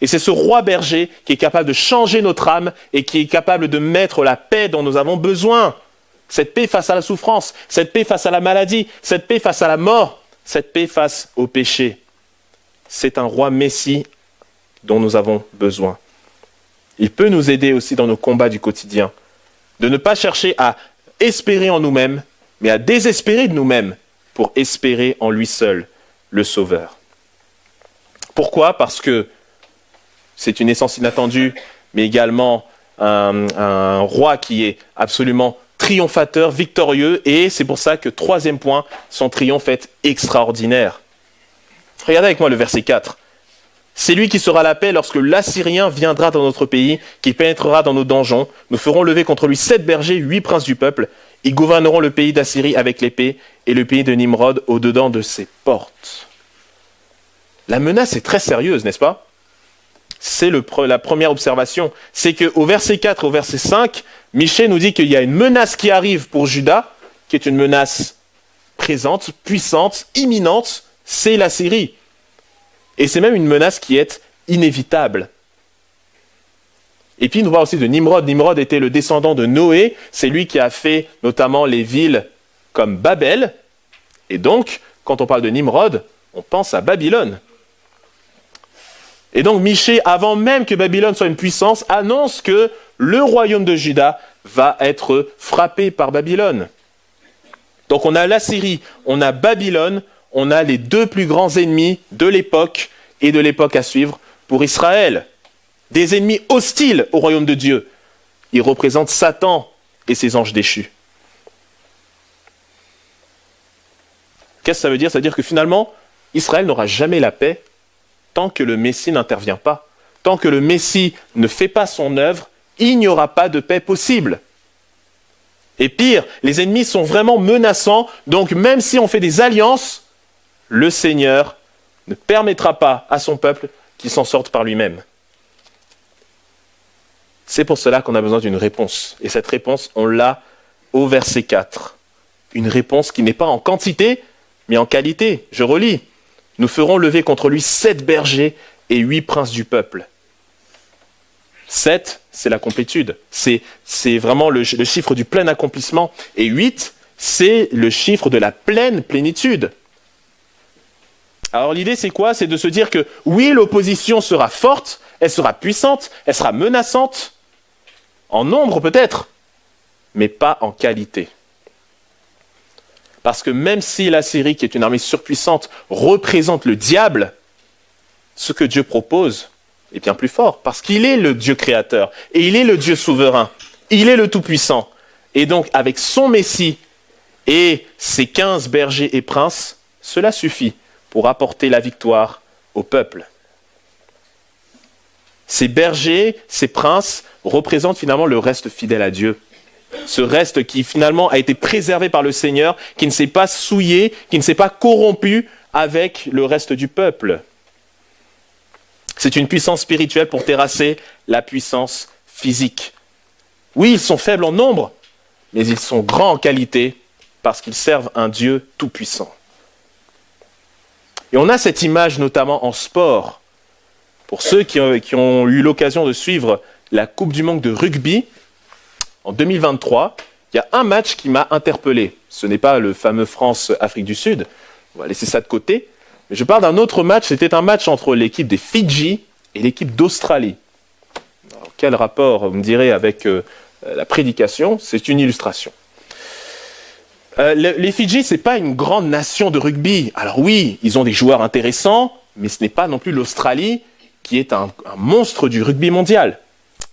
Et c'est ce roi berger qui est capable de changer notre âme et qui est capable de mettre la paix dont nous avons besoin. Cette paix face à la souffrance, cette paix face à la maladie, cette paix face à la mort, cette paix face au péché. C'est un roi Messie dont nous avons besoin. Il peut nous aider aussi dans nos combats du quotidien, de ne pas chercher à espérer en nous-mêmes, mais à désespérer de nous-mêmes pour espérer en lui seul, le Sauveur. Pourquoi? Parce que c'est une naissance inattendue, mais également un roi qui est absolument triomphateur, victorieux, et c'est pour ça que, 3e point, son triomphe est extraordinaire. Regardez avec moi le verset 4. C'est lui qui sera la paix lorsque l'Assyrien viendra dans notre pays, qui pénétrera dans nos donjons. Nous ferons lever contre lui 7 bergers, 8 princes du peuple. Ils gouverneront le pays d'Assyrie avec l'épée et le pays de Nimrod au-dedans de ses portes. La menace est très sérieuse, n'est-ce pas? C'est la première observation. C'est qu'au verset 4 et au verset 5, Michée nous dit qu'il y a une menace qui arrive pour Juda, qui est une menace présente, puissante, imminente, c'est la Syrie. Et c'est même une menace qui est inévitable. Et puis nous voit aussi de Nimrod. Nimrod était le descendant de Noé. C'est lui qui a fait notamment les villes comme Babel. Et donc, quand on parle de Nimrod, on pense à Babylone. Et donc Michée, avant même que Babylone soit une puissance, annonce que le royaume de Juda va être frappé par Babylone. Donc on a l'Assyrie, on a Babylone, on a les deux plus grands ennemis de l'époque et de l'époque à suivre pour Israël. Des ennemis hostiles au royaume de Dieu. Ils représentent Satan et ses anges déchus. Qu'est-ce que ça veut dire? Ça veut dire que finalement, Israël n'aura jamais la paix tant que le Messie n'intervient pas. Tant que le Messie ne fait pas son œuvre, il n'y aura pas de paix possible. Et pire, les ennemis sont vraiment menaçants, donc même si on fait des alliances, le Seigneur ne permettra pas à son peuple qu'il s'en sorte par lui-même. C'est pour cela qu'on a besoin d'une réponse. Et cette réponse, on l'a au verset 4. Une réponse qui n'est pas en quantité, mais en qualité. Je relis. Nous ferons lever contre lui 7 bergers et 8 princes du peuple. 7, c'est la complétude. C'est vraiment le chiffre du plein accomplissement. Et 8, c'est le chiffre de la pleine plénitude. Alors l'idée, c'est quoi? C'est de se dire que oui, l'opposition sera forte, elle sera puissante, elle sera menaçante, en nombre peut-être, mais pas en qualité. Parce que même si l'Assyrie, qui est une armée surpuissante, représente le diable, ce que Dieu propose est bien plus fort, parce qu'il est le Dieu créateur, et il est le Dieu souverain, il est le Tout-Puissant. Et donc, avec son Messie et ses 15 bergers et princes, cela suffit pour apporter la victoire au peuple. Ces bergers, ces princes, représentent finalement le reste fidèle à Dieu. Ce reste qui finalement a été préservé par le Seigneur, qui ne s'est pas souillé, qui ne s'est pas corrompu avec le reste du peuple. C'est une puissance spirituelle pour terrasser la puissance physique. Oui, ils sont faibles en nombre, mais ils sont grands en qualité parce qu'ils servent un Dieu tout-puissant. Et on a cette image notamment en sport. Pour ceux qui ont eu l'occasion de suivre la Coupe du Monde de rugby, en 2023, il y a un match qui m'a interpellé. Ce n'est pas le fameux France-Afrique du Sud, on va laisser ça de côté. Mais je parle d'un autre match, c'était un match entre l'équipe des Fidji et l'équipe d'Australie. Alors, quel rapport, vous me direz, avec la prédication? C'est une illustration. Les Fidji, ce n'est pas une grande nation de rugby. Alors oui, ils ont des joueurs intéressants, mais ce n'est pas non plus l'Australie qui est un monstre du rugby mondial.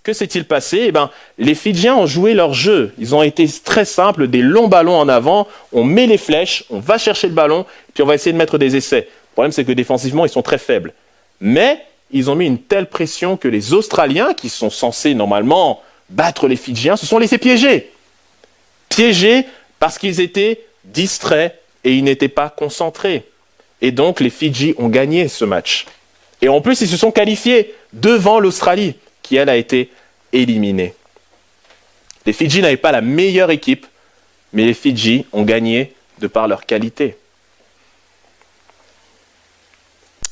Que s'est-il passé? Les Fidjiens ont joué leur jeu. Ils ont été très simples, des longs ballons en avant, on met les flèches, on va chercher le ballon, puis on va essayer de mettre des essais. Le problème, c'est que défensivement, ils sont très faibles. Mais ils ont mis une telle pression que les Australiens, qui sont censés normalement battre les Fidjiens, se sont laissés piéger. Piégés parce qu'ils étaient distraits et ils n'étaient pas concentrés. Et donc, les Fidji ont gagné ce match. Et en plus, ils se sont qualifiés devant l'Australie, qui, elle, a été éliminée. Les Fidji n'avaient pas la meilleure équipe, mais les Fidji ont gagné de par leur qualité.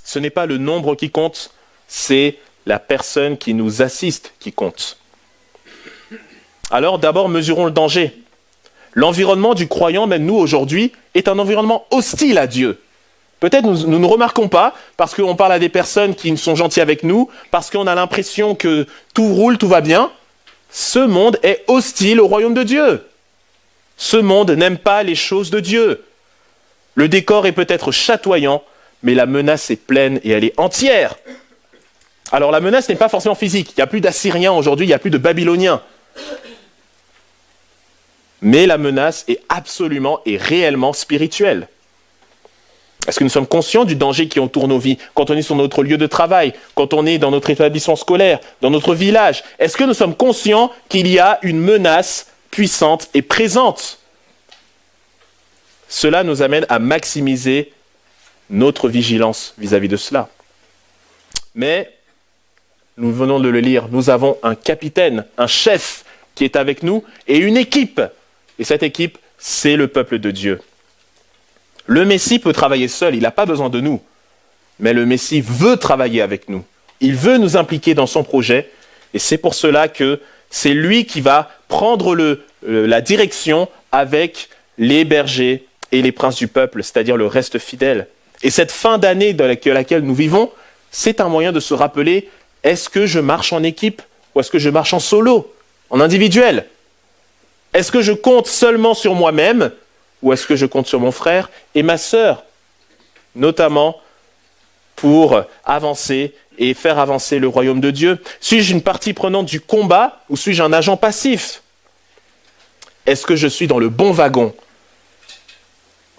Ce n'est pas le nombre qui compte, c'est la personne qui nous assiste qui compte. Alors, d'abord, mesurons le danger. L'environnement du croyant, même nous aujourd'hui, est un environnement hostile à Dieu. Peut-être nous ne remarquons pas, parce qu'on parle à des personnes qui sont gentilles avec nous, parce qu'on a l'impression que tout roule, tout va bien. Ce monde est hostile au royaume de Dieu. Ce monde n'aime pas les choses de Dieu. Le décor est peut-être chatoyant, mais la menace est pleine et elle est entière. Alors la menace n'est pas forcément physique. Il n'y a plus d'Assyriens aujourd'hui, il n'y a plus de Babyloniens. Mais la menace est absolument et réellement spirituelle. Est-ce que nous sommes conscients du danger qui entoure nos vies quand on est sur notre lieu de travail, quand on est dans notre établissement scolaire, dans notre village? Est-ce que nous sommes conscients qu'il y a une menace puissante et présente? Cela nous amène à maximiser notre vigilance vis-à-vis de cela. Mais, nous venons de le lire, nous avons un capitaine, un chef qui est avec nous et une équipe. Et cette équipe, c'est le peuple de Dieu. Le Messie peut travailler seul, il n'a pas besoin de nous. Mais le Messie veut travailler avec nous. Il veut nous impliquer dans son projet Et c'est pour cela que c'est lui qui va prendre la direction avec les bergers et les princes du peuple, c'est-à-dire le reste fidèle. Et cette fin d'année dans laquelle nous vivons, c'est un moyen de se rappeler, est-ce que je marche en équipe ou est-ce que je marche en solo, en individuel? Est-ce que je compte seulement sur moi-même ou est-ce que je compte sur mon frère et ma sœur, notamment pour avancer et faire avancer le royaume de Dieu? Suis-je une partie prenante du combat ou suis-je un agent passif? Est-ce que je suis dans le bon wagon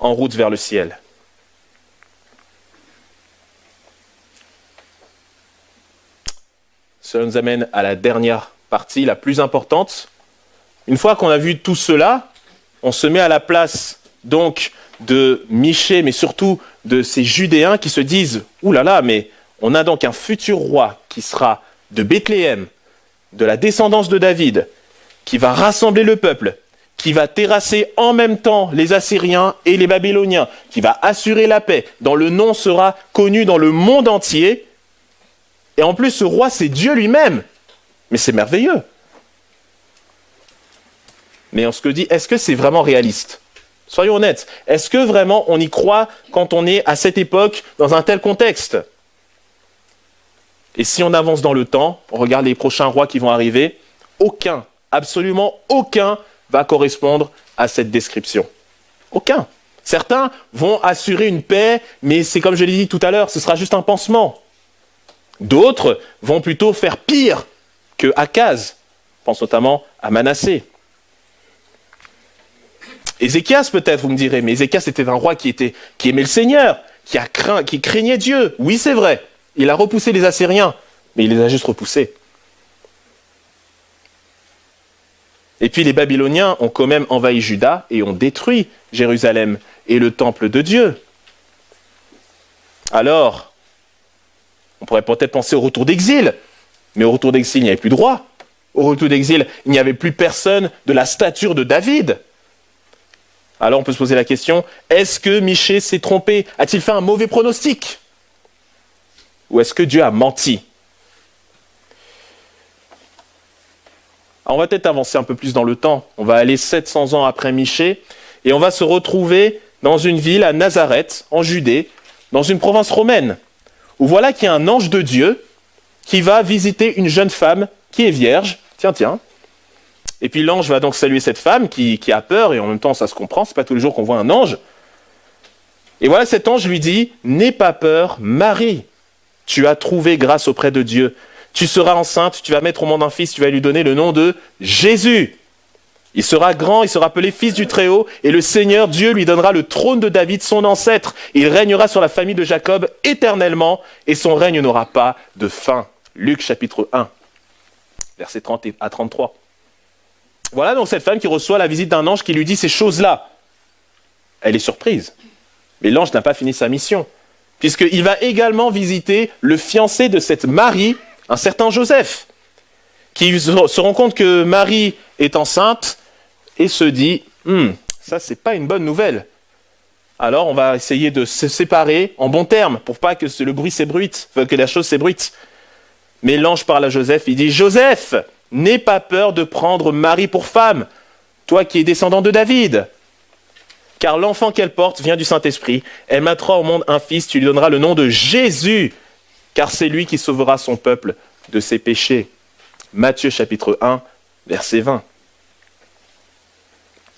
en route vers le ciel? Cela nous amène à la dernière partie, la plus importante. Une fois qu'on a vu tout cela, on se met à la place donc de Michée, mais surtout de ces Judéens qui se disent « Ouh là là, mais on a donc un futur roi qui sera de Bethléem, de la descendance de David, qui va rassembler le peuple, qui va terrasser en même temps les Assyriens et les Babyloniens, qui va assurer la paix, dont le nom sera connu dans le monde entier. Et en plus, ce roi, c'est Dieu lui-même. Mais c'est merveilleux. » Mais on se dit, est-ce que c'est vraiment réaliste? Soyons honnêtes. Est-ce que vraiment on y croit quand on est à cette époque, dans un tel contexte? Et si on avance dans le temps, on regarde les prochains rois qui vont arriver, aucun, absolument aucun, va correspondre à cette description. Aucun. Certains vont assurer une paix, mais c'est comme je l'ai dit tout à l'heure, ce sera juste un pansement. D'autres vont plutôt faire pire que Akaz. Je pense notamment à Manassé. Ézéchias peut-être, vous me direz, mais Ézéchias était un roi qui aimait le Seigneur, qui craignait Dieu. Oui, c'est vrai. Il a repoussé les Assyriens, mais il les a juste repoussés. Et puis les Babyloniens ont quand même envahi Juda et ont détruit Jérusalem et le temple de Dieu. Alors, on pourrait peut-être penser au retour d'exil, mais au retour d'exil, il n'y avait plus de roi. Au retour d'exil, il n'y avait plus personne de la stature de David. Alors on peut se poser la question, est-ce que Michée s'est trompé? A-t-il fait un mauvais pronostic? Ou est-ce que Dieu a menti? Alors on va peut-être avancer un peu plus dans le temps. On va aller 700 ans après Michée et on va se retrouver dans une ville à Nazareth, en Judée, dans une province romaine, où voilà qu'il y a un ange de Dieu qui va visiter une jeune femme qui est vierge. Tiens. Et puis l'ange va donc saluer cette femme qui a peur, et en même temps ça se comprend, c'est pas tous les jours qu'on voit un ange. Et voilà, cet ange lui dit, « N'aie pas peur, Marie, tu as trouvé grâce auprès de Dieu. Tu seras enceinte, tu vas mettre au monde un fils, tu vas lui donner le nom de Jésus. Il sera grand, il sera appelé fils du Très-Haut, et le Seigneur Dieu lui donnera le trône de David, son ancêtre. Il régnera sur la famille de Jacob éternellement, et son règne n'aura pas de fin. » Luc chapitre 1, versets 30 à 33. Voilà donc cette femme qui reçoit la visite d'un ange qui lui dit ces choses-là. Elle est surprise. Mais l'ange n'a pas fini sa mission, puisqu'il va également visiter le fiancé de cette Marie, un certain Joseph, qui se rend compte que Marie est enceinte et se dit « ça, c'est pas une bonne nouvelle. » Alors, on va essayer de se séparer en bons termes, pour pas que le bruit s'ébruite, que la chose s'ébruite. Mais l'ange parle à Joseph, il dit « Joseph, n'aie pas peur de prendre Marie pour femme, toi qui es descendant de David. Car l'enfant qu'elle porte vient du Saint-Esprit. Elle mettra au monde un fils, tu lui donneras le nom de Jésus, car c'est lui qui sauvera son peuple de ses péchés. » Matthieu chapitre 1, verset 20.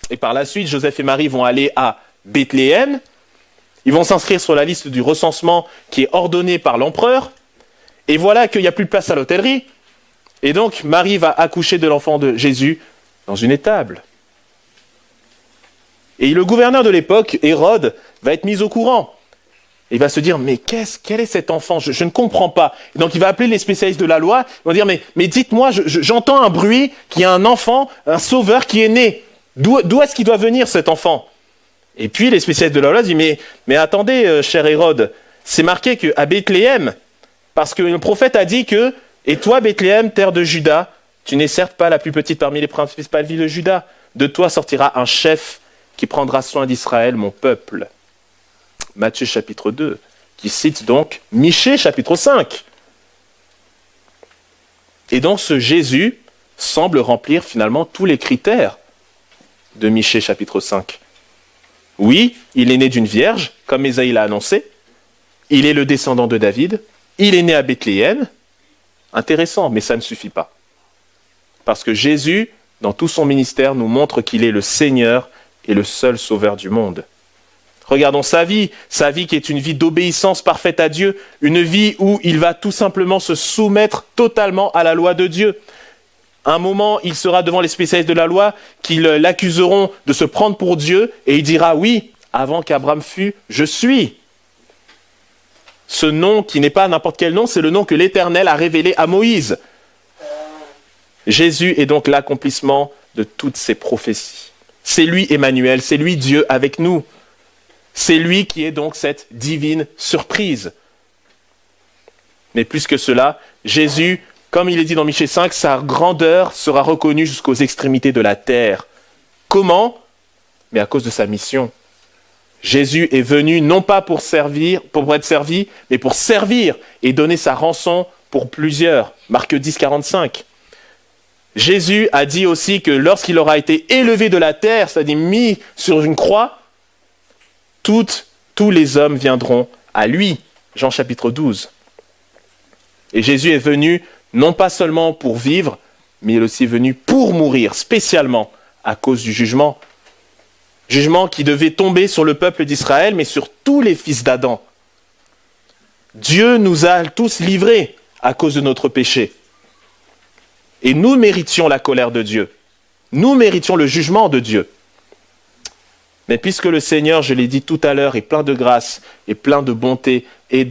Et par la suite, Joseph et Marie vont aller à Bethléem. Ils vont s'inscrire sur la liste du recensement qui est ordonné par l'empereur. Et voilà qu'il n'y a plus de place à l'hôtellerie. Et donc, Marie va accoucher de l'enfant de Jésus dans une étable. Et le gouverneur de l'époque, Hérode, va être mis au courant. Il va se dire, mais quel est cet enfant? Je ne comprends pas. Et donc, il va appeler les spécialistes de la loi. Ils vont dire, mais dites-moi, j'entends un bruit qu'il y a un enfant, un sauveur qui est né. D'où est-ce qu'il doit venir, cet enfant? Et puis, les spécialistes de la loi disent, mais attendez, cher Hérode, c'est marqué qu'à Bethléem, parce que le prophète a dit que « Et toi, Bethléem, terre de Juda, tu n'es certes pas la plus petite parmi les principales villes de Juda. De toi sortira un chef qui prendra soin d'Israël, mon peuple. » Matthieu chapitre 2, qui cite donc Michée chapitre 5. Et donc ce Jésus semble remplir finalement tous les critères de Michée chapitre 5. Oui, il est né d'une vierge, comme Ésaïe l'a annoncé. Il est le descendant de David. Il est né à Bethléem. Intéressant, mais ça ne suffit pas. Parce que Jésus, dans tout son ministère, nous montre qu'il est le Seigneur et le seul sauveur du monde. Regardons sa vie qui est une vie d'obéissance parfaite à Dieu, une vie où il va tout simplement se soumettre totalement à la loi de Dieu. Un moment, il sera devant les spécialistes de la loi qui l'accuseront de se prendre pour Dieu et il dira « Oui, avant qu'Abraham fût, je suis ». Ce nom qui n'est pas n'importe quel nom, c'est le nom que l'Éternel a révélé à Moïse. Jésus est donc l'accomplissement de toutes ces prophéties. C'est lui Emmanuel, c'est lui Dieu avec nous. C'est lui qui est donc cette divine surprise. Mais plus que cela, Jésus, comme il est dit dans Michée 5, sa grandeur sera reconnue jusqu'aux extrémités de la terre. Comment ? Mais à cause de sa mission. Jésus est venu non pas pour être servi, mais pour servir et donner sa rançon pour plusieurs. Marc 10, 45. Jésus a dit aussi que lorsqu'il aura été élevé de la terre, c'est-à-dire mis sur une croix, tous les hommes viendront à lui. Jean chapitre 12. Et Jésus est venu non pas seulement pour vivre, mais il est aussi venu pour mourir, spécialement à cause du jugement. Jugement qui devait tomber sur le peuple d'Israël, mais sur tous les fils d'Adam. Dieu nous a tous livrés à cause de notre péché. Et nous méritions la colère de Dieu. Nous méritions le jugement de Dieu. Mais puisque le Seigneur, je l'ai dit tout à l'heure, est plein de grâce et plein de bonté et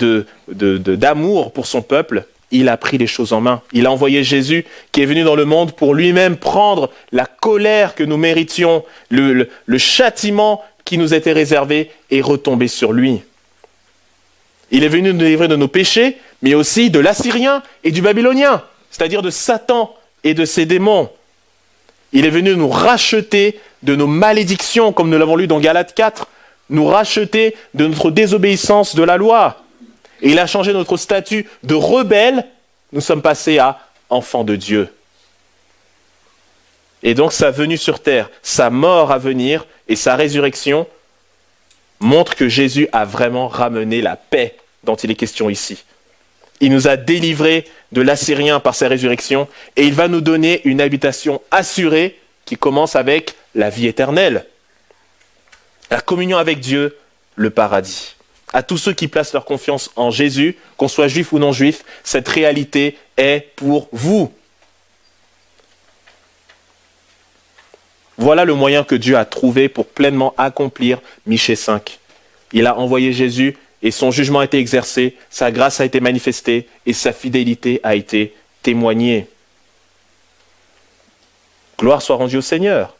d'amour pour son peuple, il a pris les choses en main. Il a envoyé Jésus qui est venu dans le monde pour lui-même prendre la colère que nous méritions, le châtiment qui nous était réservé et retomber sur lui. Il est venu nous délivrer de nos péchés, mais aussi de l'Assyrien et du Babylonien, c'est-à-dire de Satan et de ses démons. Il est venu nous racheter de nos malédictions, comme nous l'avons lu dans Galates 4, nous racheter de notre désobéissance de la loi. Et il a changé notre statut de rebelle, nous sommes passés à enfants de Dieu. Et donc sa venue sur terre, sa mort à venir et sa résurrection montrent que Jésus a vraiment ramené la paix dont il est question ici. Il nous a délivrés de l'Assyrien par sa résurrection et il va nous donner une habitation assurée qui commence avec la vie éternelle. La communion avec Dieu, le paradis. À tous ceux qui placent leur confiance en Jésus, qu'on soit juif ou non juif, cette réalité est pour vous. Voilà le moyen que Dieu a trouvé pour pleinement accomplir Michée 5. Il a envoyé Jésus et son jugement a été exercé, sa grâce a été manifestée et sa fidélité a été témoignée. Gloire soit rendue au Seigneur.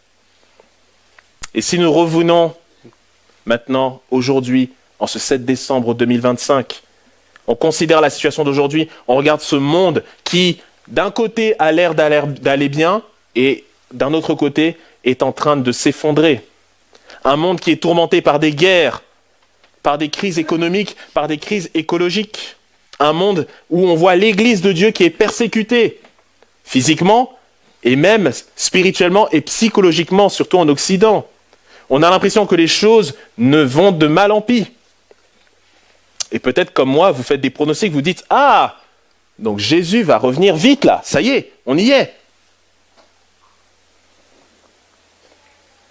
Et si nous revenons maintenant, aujourd'hui, en ce 7 décembre 2025, on considère la situation d'aujourd'hui, on regarde ce monde qui, d'un côté, a l'air d'aller bien et d'un autre côté, est en train de s'effondrer. Un monde qui est tourmenté par des guerres, par des crises économiques, par des crises écologiques. Un monde où on voit l'Église de Dieu qui est persécutée, physiquement et même spirituellement et psychologiquement, surtout en Occident. On a l'impression que les choses ne vont de mal en pis. Et peut-être comme moi, vous faites des pronostics, vous dites « Ah, donc Jésus va revenir vite là, ça y est, on y est !»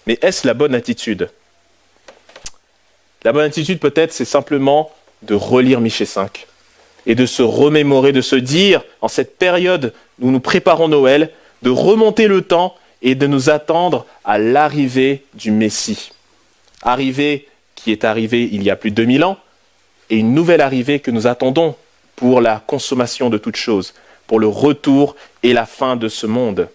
Mais est-ce la bonne attitude ? La bonne attitude peut-être, c'est simplement de relire Michée 5 et de se remémorer, de se dire, en cette période où nous préparons Noël, de remonter le temps et de nous attendre à l'arrivée du Messie. Arrivée qui est arrivée il y a plus de 2000 ans, et une nouvelle arrivée que nous attendons pour la consommation de toutes choses, pour le retour et la fin de ce monde.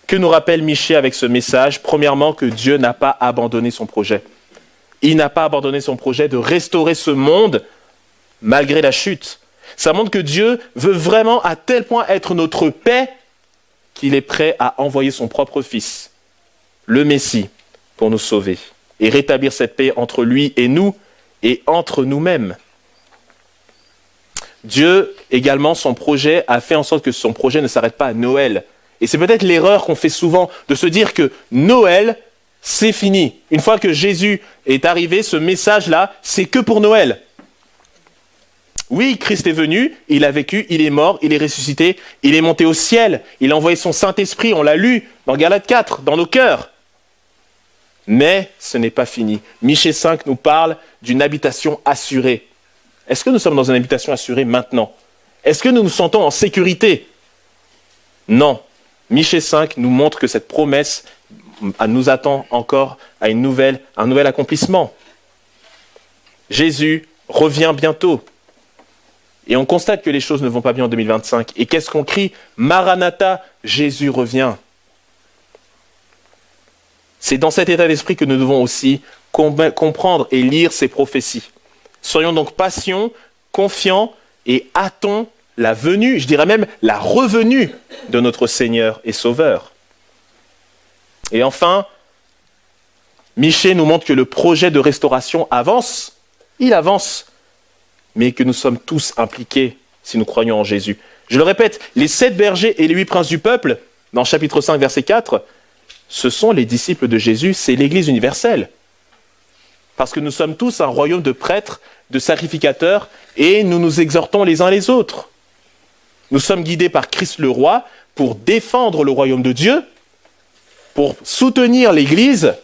Que nous rappelle Michée avec ce message ? Premièrement, que Dieu n'a pas abandonné son projet. Il n'a pas abandonné son projet de restaurer ce monde malgré la chute. Ça montre que Dieu veut vraiment à tel point être notre paix qu'il est prêt à envoyer son propre Fils, le Messie, pour nous sauver et rétablir cette paix entre lui et nous et entre nous-mêmes. Dieu, également, son projet a fait en sorte que son projet ne s'arrête pas à Noël. Et c'est peut-être l'erreur qu'on fait souvent de se dire que Noël, c'est fini. Une fois que Jésus est arrivé, ce message-là, c'est que pour Noël. Oui, Christ est venu, il a vécu, il est mort, il est ressuscité, il est monté au ciel, il a envoyé son Saint-Esprit, on l'a lu dans Galates 4, dans nos cœurs. Mais ce n'est pas fini. Michée 5 nous parle d'une habitation assurée. Est-ce que nous sommes dans une habitation assurée maintenant? Est-ce que nous nous sentons en sécurité? Non. Michée 5 nous montre que cette promesse nous attend encore à un nouvel accomplissement. Jésus revient bientôt. Et on constate que les choses ne vont pas bien en 2025. Et qu'est-ce qu'on crie? Maranatha, Jésus revient. C'est dans cet état d'esprit que nous devons aussi comprendre et lire ces prophéties. Soyons donc patients, confiants et hâtons la venue, je dirais même la revenue de notre Seigneur et Sauveur. Et enfin, Michée nous montre que le projet de restauration avance, il avance, mais que nous sommes tous impliqués si nous croyons en Jésus. Je le répète, les 7 bergers et les 8 princes du peuple, dans chapitre 5, verset 4, ce sont les disciples de Jésus, c'est l'Église universelle. Parce que nous sommes tous un royaume de prêtres, de sacrificateurs, et nous nous exhortons les uns les autres. Nous sommes guidés par Christ le roi pour défendre le royaume de Dieu, pour soutenir l'Église,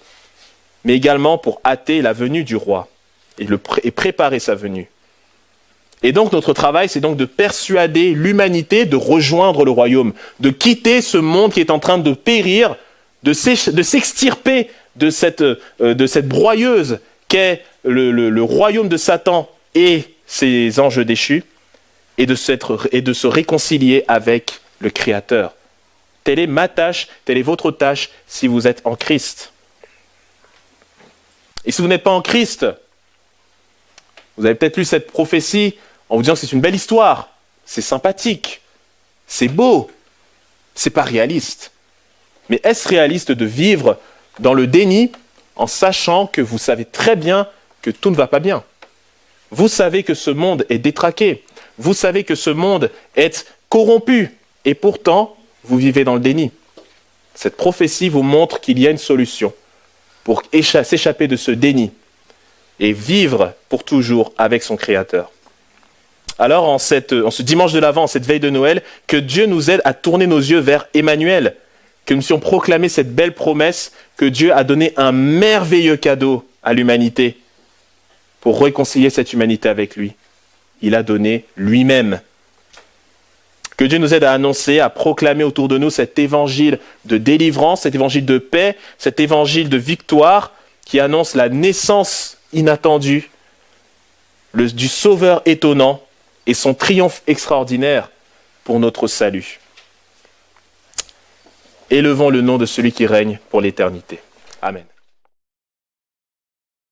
mais également pour hâter la venue du roi et préparer sa venue. Et donc notre travail, c'est donc de persuader l'humanité de rejoindre le royaume, de quitter ce monde qui est en train de périr, de s'extirper de cette broyeuse qu'est le royaume de Satan et ses anges déchus, et de se réconcilier avec le Créateur. Telle est ma tâche, telle est votre tâche si vous êtes en Christ. Et si vous n'êtes pas en Christ, vous avez peut-être lu cette prophétie en vous disant que c'est une belle histoire, c'est sympathique, c'est beau, c'est pas réaliste. Mais est-ce réaliste de vivre dans le déni en sachant que vous savez très bien que tout ne va pas bien? Vous savez que ce monde est détraqué, vous savez que ce monde est corrompu, et pourtant, vous vivez dans le déni. Cette prophétie vous montre qu'il y a une solution pour s'échapper de ce déni et vivre pour toujours avec son Créateur. Alors, en ce dimanche de l'Avent, en cette veille de Noël, que Dieu nous aide à tourner nos yeux vers Emmanuel, que nous puissions proclamer cette belle promesse que Dieu a donné un merveilleux cadeau à l'humanité pour réconcilier cette humanité avec lui. Il a donné lui-même. Que Dieu nous aide à annoncer, à proclamer autour de nous cet évangile de délivrance, cet évangile de paix, cet évangile de victoire qui annonce la naissance inattendue du Sauveur étonnant et son triomphe extraordinaire pour notre salut. Élevons le nom de celui qui règne pour l'éternité. Amen.